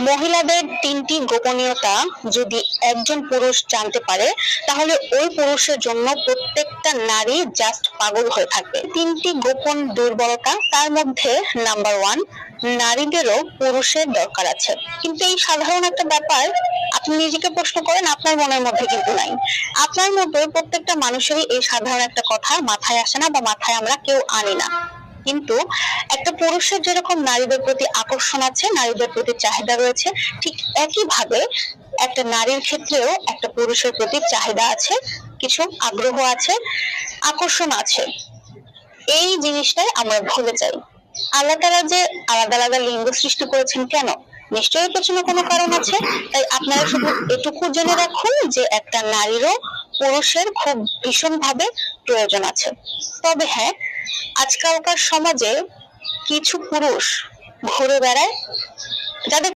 মহিলাদের 3টি গোপনীয়তা যদি একজন পুরুষ জানতে পারে তাহলে ওই পুরুষের জন্য প্রত্যেকটা নারী জাস্ট পাগল হয়ে থাকবে। 3টি গোপন দুর্বলতা, তার মধ্যে নাম্বার 1, নারীদেরও পুরুষের দরকার আছে। কিন্তু এই সাধারণ একটা ব্যাপার আপনি নিজেকে প্রশ্ন করেন, আপনার মনের মধ্যে কিন্তু নাই। আপনার মতো প্রত্যেকটা মানুষেরই এই সাধারণ একটা কথা মাথায় আসে না বা মাথায় আমরা কেউ আনি না। কিন্তু একটা পুরুষের যেরকম নারীদের প্রতি আকর্ষণ আছে, নারীদের প্রতি চাহিদা রয়েছে, ঠিক একইভাবে একটা নারীর ক্ষেত্রেও একটা পুরুষের প্রতি চাহিদা আছে, কিছু আগ্রহ আছে, আকর্ষণ আছে। এই জিনিসটাই আমরা ভুলে যাই। আল্লাহ তাআলা যে আলাদা আলাদা লিঙ্গ সৃষ্টি করেছেন কেন? নিশ্চয়ই পেছনে কোনো কারণ আছে। তাই আপনারা শুধু এটুকু জেনে রাখুন যে একটা নারীরও পুরুষের খুব ভীষণভাবে প্রয়োজন আছে। তবে হ্যাঁ, আজকালকার সমাজে কিছু পুরুষ ঘুরে বেড়ায় যাদের